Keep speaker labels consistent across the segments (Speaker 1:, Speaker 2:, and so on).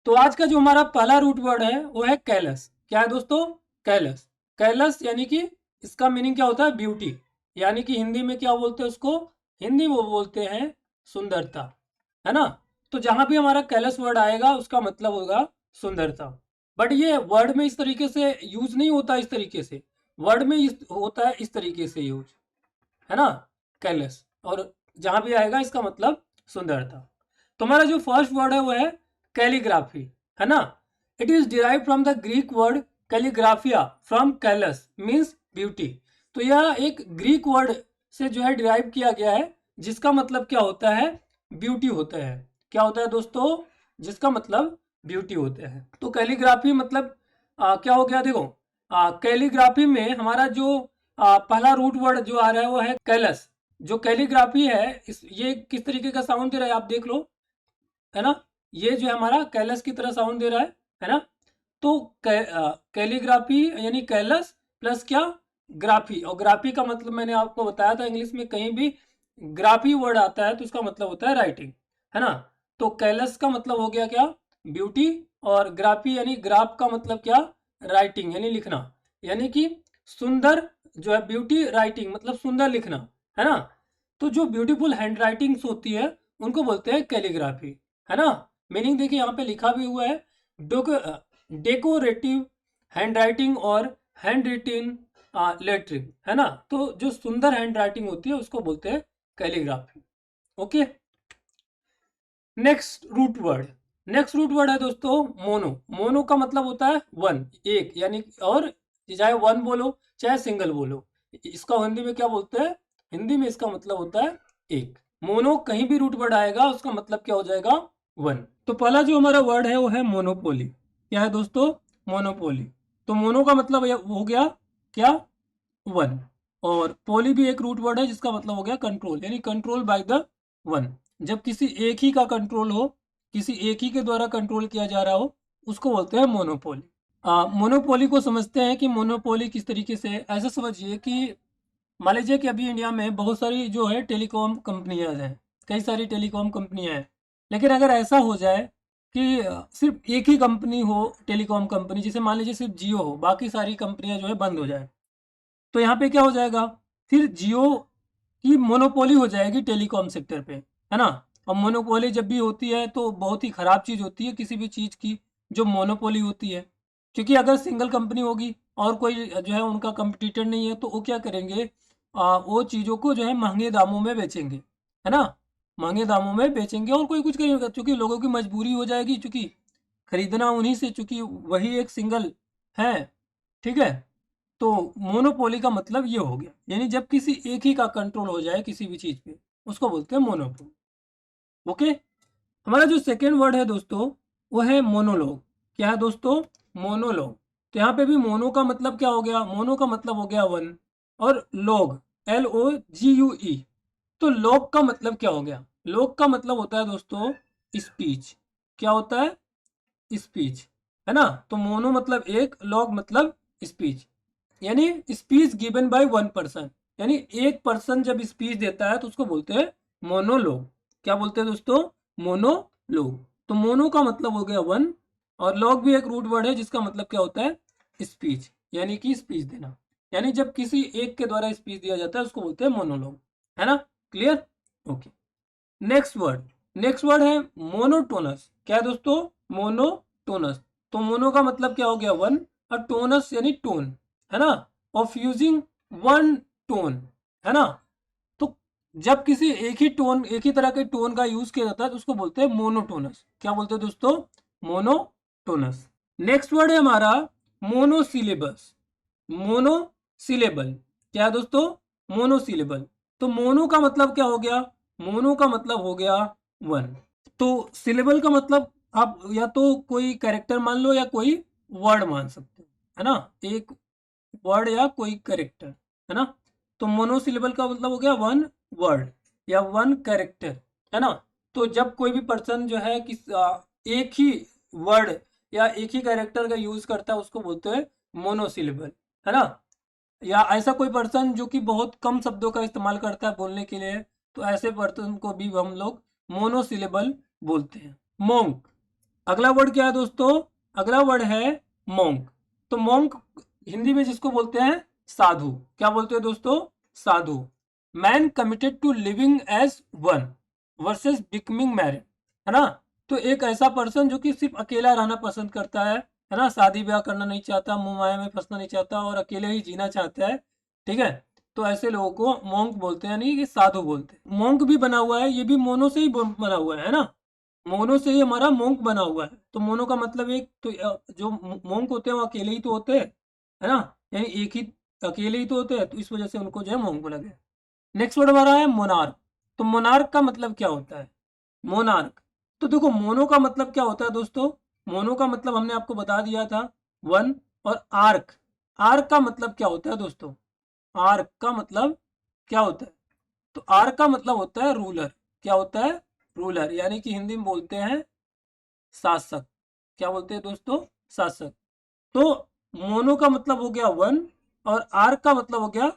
Speaker 1: तो आज का जो हमारा पहला रूट वर्ड है वो है कैलस। क्या है दोस्तों? कैलस। कैलस यानी कि इसका मीनिंग क्या होता है? ब्यूटी। यानी कि हिंदी में क्या बोलते हैं उसको? हिंदी में वो बोलते हैं सुंदरता, है ना। तो जहां भी हमारा कैलस वर्ड आएगा उसका मतलब होगा सुंदरता। बट ये वर्ड में इस तरीके से यूज नहीं होता, इस तरीके से वर्ड में होता है इस तरीके से यूज, है ना, कैलस। और जहां भी आएगा इसका मतलब सुंदरता। तो हमारा जो फर्स्ट वर्ड है वो है कैलीग्राफी, है ना। It is derive from the Greek word kalligraphia from kallos means beauty. तो यह एक ग्रीक वर्ड से जो है डिराइव किया गया है, जिसका मतलब क्या होता है? ब्यूटी होता है। क्या होता है दोस्तों? जिसका मतलब ब्यूटी होता है। तो कैलीग्राफी मतलब क्या हो गया? देखो, कैलीग्राफी में हमारा जो पहला रूट वर्ड जो आ रहा है वो है कैलस। जो कैलीग्राफी है ये किस तरीके का साउंड दे रहा है आप देख लो, है ना। ये जो है हमारा कैलस की तरह साउंड दे रहा है ना। तो कैलीग्राफी यानी कैलस प्लस क्या? ग्राफी। और ग्राफी का मतलब मैंने आपको बताया था, इंग्लिश में कहीं भी ग्राफी वर्ड आता है तो इसका मतलब होता है राइटिंग, है ना। तो कैलस का मतलब हो गया क्या? ब्यूटी। और ग्राफी यानी ग्राफ का मतलब क्या? राइटिंग यानी लिखना। यानी कि सुंदर जो है ब्यूटी राइटिंग मतलब सुंदर लिखना, है ना। तो जो ब्यूटीफुल हैंड राइटिंग्स होती है उनको बोलते हैं कैलीग्राफी, है ना। मीनिंग देखिए यहाँ पे लिखा भी हुआ है, डेकोरेटिव हैंड राइटिंग और हैंड रिटिन लेटरिंग, है ना। तो जो सुंदर हैंड राइटिंग होती है उसको बोलते हैं calligraphy. Okay. Next root word है दोस्तों मोनो। मोनो का मतलब होता है वन, एक, यानी और चाहे वन बोलो चाहे सिंगल बोलो, इसका हिंदी में क्या बोलते हैं? हिंदी में इसका मतलब होता है एक। मोनो कहीं भी रूट वर्ड आएगा उसका मतलब क्या हो जाएगा? वन। तो पहला जो हमारा वर्ड है वो है मोनोपोली। क्या है दोस्तों? मोनोपोली। तो मोनो का मतलब हो गया क्या? वन। और पोली भी एक रूट वर्ड है जिसका मतलब हो गया कंट्रोल, यानी कंट्रोल बाय द वन। जब किसी एक ही का कंट्रोल हो, किसी एक ही के द्वारा कंट्रोल किया जा रहा हो, उसको बोलते हैं मोनोपोली। मोनोपोली को समझते हैं कि मोनोपोली किस तरीके से, ऐसा समझिए कि मान लीजिए कि अभी इंडिया में बहुत सारी जो है टेलीकॉम कंपनियां हैं, कई सारी टेलीकॉम कंपनियां हैं। लेकिन अगर ऐसा हो जाए कि सिर्फ एक ही कंपनी हो, टेलीकॉम कंपनी, जैसे मान लीजिए सिर्फ जियो हो, बाकी सारी कंपनियां जो है बंद हो जाए, तो यहाँ पे क्या हो जाएगा? फिर जियो की मोनोपोली हो जाएगी टेलीकॉम सेक्टर पे, है ना। और मोनोपोली जब भी होती है तो बहुत ही खराब चीज़ होती है किसी भी चीज़ की, जो मोनोपोली होती है। क्योंकि अगर सिंगल कंपनी होगी और कोई जो है उनका कंपटीटर नहीं है, तो वो क्या करेंगे? वो चीज़ों को जो है महंगे दामों में बेचेंगे, है ना। महंगे दामों में बेचेंगे और कोई कुछ करेगा, क्योंकि लोगों की मजबूरी हो जाएगी, क्योंकि खरीदना उन्हीं से, चूंकि वही एक सिंगल है। ठीक है। तो मोनोपोली का मतलब ये हो गया, यानी जब किसी एक ही का कंट्रोल हो जाए किसी भी चीज पे, उसको बोलते हैं मोनोपोली। ओके। हमारा जो सेकेंड वर्ड है दोस्तों वो है मोनोलॉग। क्या है दोस्तों? मोनोलॉग। तो यहाँ पे भी मोनो का मतलब क्या हो गया? मोनो का मतलब हो गया वन। और लॉग, LOGUE। तो लॉग का मतलब क्या हो गया? लॉग का मतलब होता है दोस्तों स्पीच। क्या होता है? स्पीच, है ना। तो मोनो मतलब एक, लॉग मतलब स्पीच। यानी speech given by one person, यानी एक पर्सन जब स्पीच देता है तो उसको बोलते हैं मोनोलॉग। क्या बोलते हैं दोस्तों? मोनोलॉग। तो मोनो का मतलब हो गया वन, और लॉग भी एक रूट वर्ड है जिसका मतलब क्या होता है? स्पीच, यानी कि स्पीच देना। यानी जब किसी एक के द्वारा स्पीच दिया जाता है उसको बोलते हैं मोनोलॉग, है ना। क्लियर? ओके। नेक्स्ट वर्ड है मोनोटोनस। क्या है दोस्तों? मोनोटोनस। तो मोनो का मतलब क्या हो गया? वन। और टोनस यानी टोन, है ना। ऑफ यूजिंग वन टोन, है ना। तो जब किसी एक ही टोन, एक ही तरह के टोन का यूज किया जाता है तो उसको बोलते हैं मोनोटोनस। क्या बोलते हैं दोस्तों? मोनोटोनस। नेक्स्ट वर्ड है हमारा मोनोसिलेबस। मोनोसिलेबल। क्या है दोस्तों? मोनोसिलेबल। तो मोनो का मतलब क्या हो गया? मोनो का मतलब हो गया वन। तो सिलेबल का मतलब आप या तो कोई कैरेक्टर मान लो या कोई वर्ड मान सकते हो, है ना। एक वर्ड या कोई कैरेक्टर, है ना। तो मोनोसिलेबल का मतलब हो गया वन वर्ड या वन कैरेक्टर, है ना। तो जब कोई भी पर्सन जो है एक ही वर्ड या एक ही कैरेक्टर का यूज करता है उसको बोलते हैं मोनोसिलेबल, है ना। या ऐसा कोई पर्सन जो कि बहुत कम शब्दों का इस्तेमाल करता है बोलने के लिए, तो ऐसे पर्सन को भी हम लोग मोनोसिलेबल बोलते हैं। मोंक। अगला वर्ड क्या है दोस्तों? अगला वर्ड है मोंक। तो मोंक हिंदी में जिसको बोलते हैं साधु। क्या बोलते हैं दोस्तों? साधु। Man committed to living as one versus becoming married, है ना। तो एक ऐसा पर्सन जो कि सिर्फ अकेला रहना पसंद करता है ना, शादी ब्याह करना नहीं चाहता, मोह माया में फंसना नहीं चाहता और अकेले ही जीना चाहता है, ठीक है। तो ऐसे लोगों को मोंक बोलते हैं, यानी कि साधु बोलते हैं। मोंक भी बना हुआ है, ये भी मोनो से ही बना हुआ है ना। मोनो से ही हमारा मोंक बना हुआ है। तो मोनो का मतलब एक तो जो मोंक होते हैं वो अकेले ही तो होते हैं, है ना, यानी एक ही अकेले ही तो होते हैं, तो इस वजह से उनको जो है मोंक बोला गया। नेक्स्ट वर्ड हमारा है मोनार्क। तो मोनार्क का मतलब क्या होता है? मोनार्क, तो देखो मोनो का मतलब क्या होता है दोस्तों? मोनो का मतलब हमने आपको बता दिया था वन। और आर्क, आर्क का मतलब क्या होता है दोस्तों? आर्क का मतलब क्या होता है? तो आर्क का मतलब होता है रूलर। क्या होता है? रूलर, यानी कि हिंदी में बोलते हैं शासक। क्या बोलते हैं दोस्तों? शासक। तो मोनो का मतलब हो गया वन और आर्क का मतलब हो गया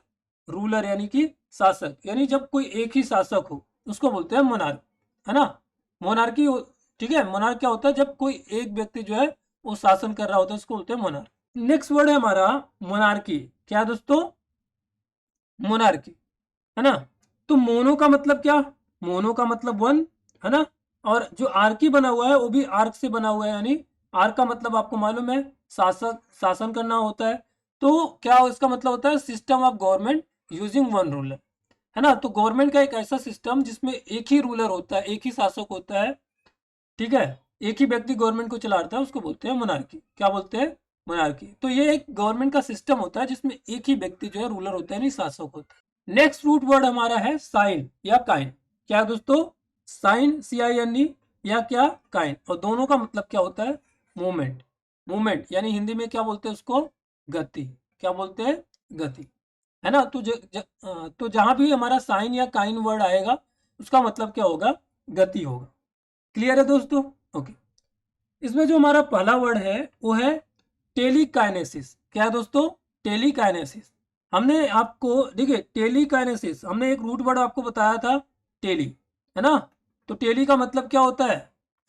Speaker 1: रूलर, यानी कि शासक। यानी जब कोई एक ही शासक हो उसको बोलते हैं मोनार्क, है ना। मोनार्की, ठीक है। मोनार्क क्या होता है? जब कोई एक व्यक्ति जो है वो शासन कर रहा होता है, उसको बोलते हैं मोनार्क। नेक्स्ट वर्ड है हमारा मोनार्की। क्या है दोस्तों? मोनार्की, है ना। तो मोनो का मतलब क्या? मोनो का मतलब वन, है ना। और जो आर्की बना हुआ है वो भी आर्क से बना हुआ है, यानी आर्क का मतलब आपको मालूम है शासक, शासन करना होता है। तो क्या इसका मतलब होता है? System of government using one ruler, है ना। तो गवर्नमेंट का एक ऐसा सिस्टम जिसमें एक ही रूलर होता है, एक ही शासक होता है, ठीक है। एक ही व्यक्ति गवर्नमेंट को चलाता है, उसको बोलते हैं मोनार्की। क्या बोलते हैं? मोनार्की। तो ये एक गवर्नमेंट का सिस्टम होता है जिसमें एक ही व्यक्ति जो है रूलर होता है, यानी शासक होता है। नेक्स्ट रूट वर्ड हमारा है साइन या काइन। क्या है दोस्तों? साइन, CINE, या क्या काइन। और दोनों का मतलब क्या होता है? मूवमेंट। मूवमेंट यानी हिंदी में क्या बोलते हैं उसको? गति। क्या बोलते हैं? गति, है ना। तो जहां भी हमारा साइन या काइन वर्ड आएगा उसका मतलब क्या होगा? गति होगा। क्लियर है दोस्तों? ओके। इसमें जो हमारा पहला वर्ड है वो है टेलीकाइनेसिस। क्या है दोस्तों? टेलीकाइनेसिस। हमने आपको देखिए टेलीकाइनेसिस, हमने एक रूट वर्ड आपको बताया था टेली, है ना। तो टेली का मतलब क्या होता है?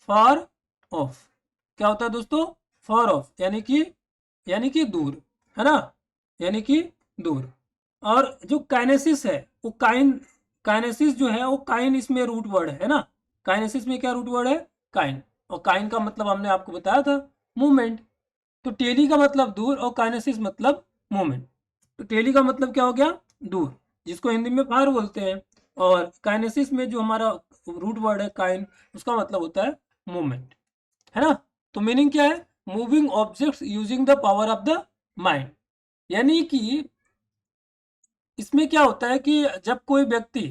Speaker 1: फार ऑफ। क्या होता है दोस्तों? फार ऑफ, यानी कि दूर, है ना, यानी कि दूर। और जो काइनेसिस है वो काइनेसिस जो है वो काइन इसमें रूट वर्ड है ना। काइनेसिस में क्या रूट वर्ड है? काइन। और काइन का मतलब हमने आपको बताया था मूवमेंट। तो टेली का मतलब दूर और काइनेसिस मतलब मूवमेंट। तो टेली का मतलब क्या हो गया? दूर, जिसको हिंदी में फार बोलते हैं। और काइनेसिस में जो हमारा रूट वर्ड है काइन, उसका मतलब होता है मूवमेंट, है ना। तो मीनिंग क्या है? Moving objects using the power of the mind. यानी कि इसमें क्या होता है कि जब कोई व्यक्ति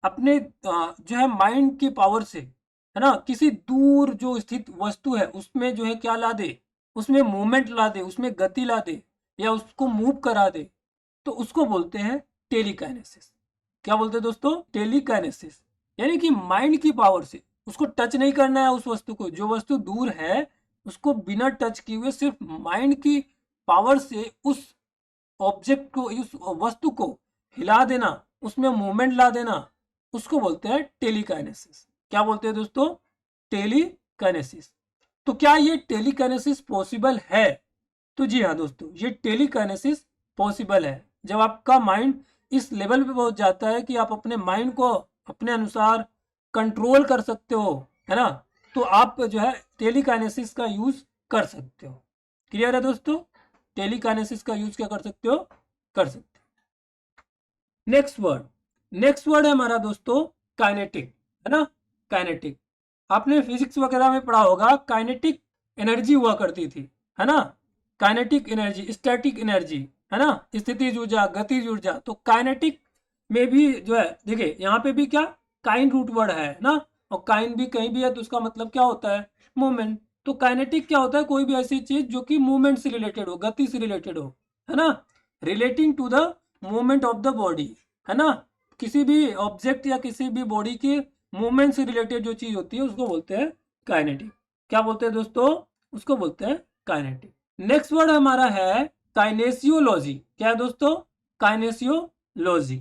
Speaker 1: अपने जो है माइंड की पावर से, है ना, किसी दूर जो स्थित वस्तु है उसमें जो है क्या ला दे? उसमें मूवमेंट ला दे, उसमें गति ला दे, या उसको मूव करा दे, तो उसको बोलते हैं टेलीकाइनेसिस। क्या बोलते हैं दोस्तों? टेलीकाइनेसिस। यानी कि माइंड की पावर से उसको टच नहीं करना है उस वस्तु को, जो वस्तु दूर है उसको बिना टच किए हुए सिर्फ माइंड की पावर से उस ऑब्जेक्ट को, उस वस्तु को हिला देना, उसमें मूवमेंट ला देना, उसको बोलते हैं टेलीकाइनेसिस। क्या बोलते हैं दोस्तों? टेलीकाइनेसिस। तो क्या ये टेलीकाइनेसिस पॉसिबल है? तो जी हाँ दोस्तों, ये टेलीकाइनेसिस पॉसिबल है जब आपका माइंड इस लेवल पे पहुंच जाता है कि आप अपने माइंड को अपने अनुसार कंट्रोल कर सकते हो, है ना। तो आप जो है टेलीकाइनेसिस का यूज कर सकते हो। क्लियर है दोस्तों? टेलीकाइनेसिस का यूज क्या कर सकते हो? कर सकते हो। नेक्स्ट वर्ड है हमारा दोस्तों काइनेटिक, है ना। काइनेटिक, आपने फिजिक्स वगैरह में पढ़ा होगा, काइनेटिक एनर्जी हुआ करती थी, है ना। काइनेटिक एनर्जी, स्टैटिक एनर्जी, है ना, स्थितिज ऊर्जा, गतिज ऊर्जा। तो काइनेटिक में भी जो है देखिए यहाँ पे भी क्या काइन रूट वर्ड है ना। और काइन भी कहीं भी है तो उसका मतलब क्या होता है? मूवमेंट। तो काइनेटिक क्या होता है? कोई भी ऐसी चीज जो कि मूवमेंट से रिलेटेड हो, गति से रिलेटेड हो, है ना, relating to the movement of the body, है ना। किसी भी ऑब्जेक्ट या किसी भी बॉडी के मूवमेंट से रिलेटेड जो चीज होती है उसको बोलते हैं काइनेटिक। क्या बोलते हैं दोस्तों? उसको बोलते हैं काइनेटिक। नेक्स्ट वर्ड हमारा है काइनेसियोलॉजी। क्या है दोस्तों? काइनेसियोलॉजी,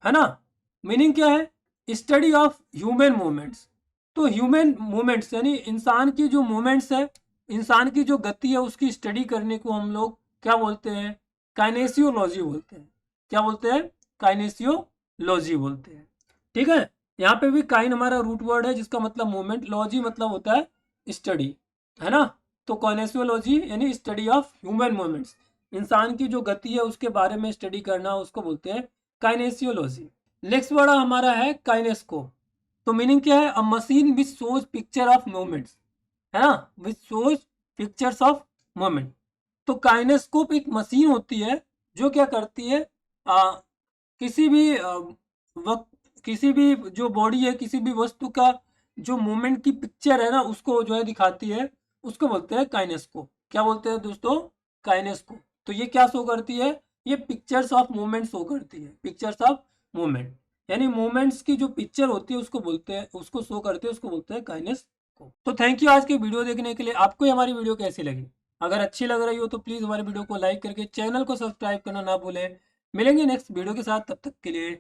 Speaker 1: है ना। मीनिंग क्या है? Study of human movements. तो ह्यूमन मूवमेंट्स यानी इंसान की जो मूवमेंट्स है, इंसान की जो गति है, उसकी स्टडी करने को हम लोग क्या बोलते हैं? काइनेसियोलॉजी बोलते हैं। क्या बोलते हैं? काइनेसियोलॉजी बोलते हैं। ठीक है, यहाँ पे भी काइन हमारा रूट वर्ड है जिसका मतलब मूवमेंट, लॉजी मतलब होता है स्टडी, है ना। तो काइनेसियोलॉजी यानी स्टडी ऑफ ह्यूमन मूवमेंट्स, इंसान की जो गति है उसके बारे में स्टडी करना, उसको बोलते हैं काइनेसियोलॉजी। नेक्स्ट वर्ड हमारा है काइनेस्कोप। तो मीनिंग क्या है? अ machine which shows picture of movements, है ना, which shows pictures of movement. तो काइनेस्कोप एक मशीन होती है जो क्या करती है, किसी भी वक्त, किसी भी जो बॉडी है, किसी भी वस्तु का जो मूवमेंट की पिक्चर है ना, उसको जो है दिखाती है, उसको बोलते हैं काइनेस्कोप। क्या बोलते हैं दोस्तों? काइनेस्कोप। तो ये क्या शो करती है? ये पिक्चर्स ऑफ मूवमेंट शो करती है, पिक्चर्स ऑफ मूवमेंट, यानी मूवमेंट्स की जो पिक्चर होती है उसको बोलते हैं, उसको शो करते हैं, उसको बोलते हैं काइनेस्कोप। तो थैंक यू आज की वीडियो देखने के लिए। आपको ये हमारी वीडियो कैसी लगी? अगर अच्छी लग रही हो तो प्लीज़ हमारी वीडियो को लाइक करके चैनल को सब्सक्राइब करना ना भूलें। मिलेंगे नेक्स्ट वीडियो के साथ, तब तक के लिए